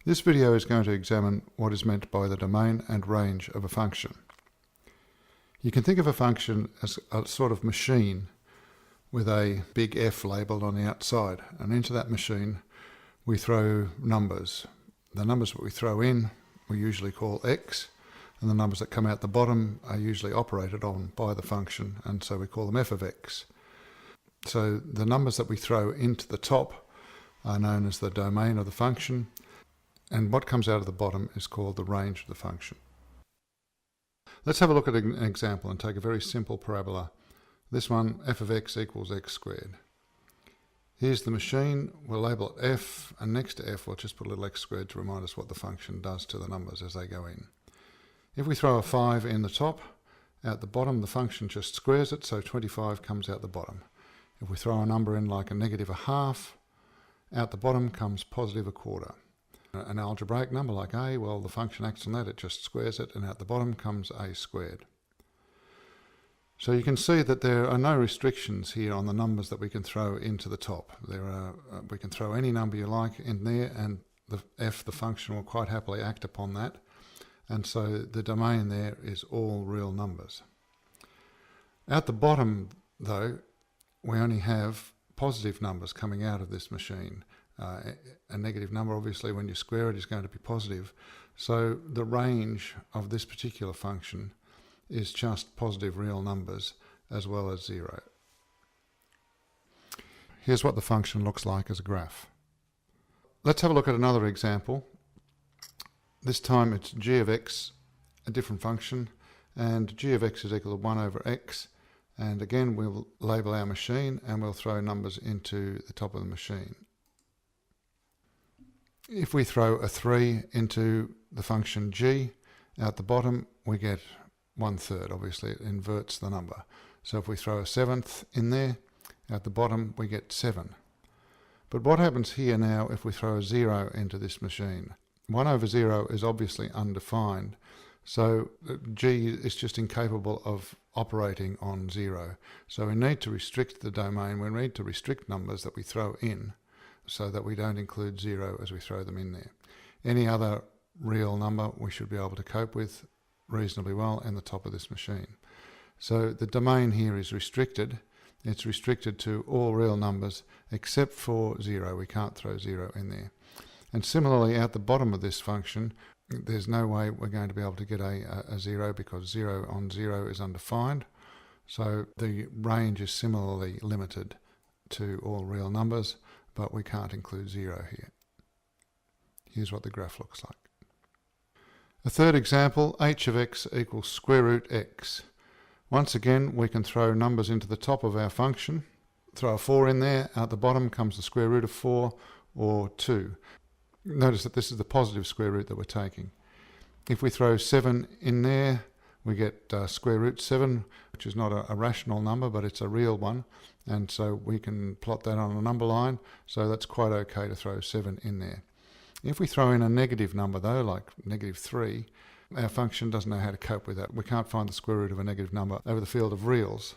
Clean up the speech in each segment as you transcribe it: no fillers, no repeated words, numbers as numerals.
This video is going to examine what is meant by the domain and range of a function. You can think of a function as a sort of machine with a big F labelled on the outside, and into that machine we throw numbers. The numbers that we throw in we usually call x, and the numbers that come out the bottom are usually operated on by the function, and so we call them f of x. So the numbers that we throw into the top are known as the domain of the function, and what comes out of the bottom is called the range of the function. Let's have a look at an example and take a very simple parabola. This one, f of x equals x squared. Here's the machine, we'll label it f, and next to f we'll just put a little x squared to remind us what the function does to the numbers as they go in. If we throw a 5 in the top, out the bottom the function just squares it, so 25 comes out the bottom. If we throw a number in like a negative a half, out the bottom comes positive a quarter. An algebraic number like a, well, the function acts on that, it just squares it, and out the bottom comes a squared. So you can see that there are no restrictions here on the numbers that we can throw into the top. We can throw any number you like in there, and the function will quite happily act upon that. And so the domain there is all real numbers. At the bottom, though, we only have positive numbers coming out of this machine. A negative number, obviously, when you square it, is going to be positive. So the range of this particular function is just positive real numbers as well as 0. Here's what the function looks like as a graph. Let's have a look at another example. This time it's g of x, a different function, and g of x is equal to 1 over x. And again, we'll label our machine and we'll throw numbers into the top of the machine. If we throw a 3 into the function g, out the bottom we get 1/3. Obviously it inverts the number. So if we throw a 7th in there, at the bottom we get 7. But what happens here now if we throw a 0 into this machine? 1 over 0 is obviously undefined, so g is just incapable of operating on 0. So we need to restrict the domain, we need to restrict numbers that we throw in, so that we don't include 0 as we throw them in there. Any other real number we should be able to cope with reasonably well in the top of this machine. So the domain here is restricted. It's restricted to all real numbers except for 0. We can't throw 0 in there. And similarly, at the bottom of this function, there's no way we're going to be able to get a 0 because 0 on 0 is undefined. So the range is similarly limited to all real numbers, but we can't include 0 here. Here's what the graph looks like. A third example, h of x equals square root x. Once again, we can throw numbers into the top of our function. Throw a 4 in there, out the bottom comes the square root of 4, or 2. Notice that this is the positive square root that we're taking. If we throw 7 in there, we get square root 7, which is not a rational number, but it's a real one. And so we can plot that on a number line, so that's quite okay to throw 7 in there. If we throw in a negative number though, like negative 3, our function doesn't know how to cope with that. We can't find the square root of a negative number over the field of reals.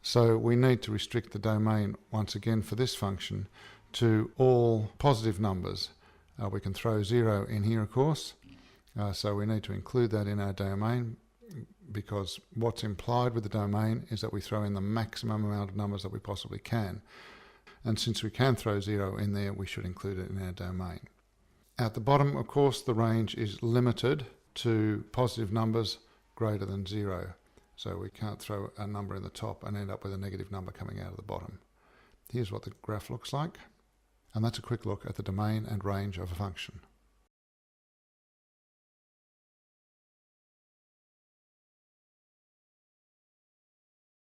So we need to restrict the domain once again for this function to all positive numbers. We can throw 0 in here, of course, so we need to include that in our domain, because what's implied with the domain is that we throw in the maximum amount of numbers that we possibly can. And since we can throw 0 in there, we should include it in our domain. At the bottom, of course, the range is limited to positive numbers greater than 0. So we can't throw a number in the top and end up with a negative number coming out of the bottom. Here's what the graph looks like. And that's a quick look at the domain and range of a function.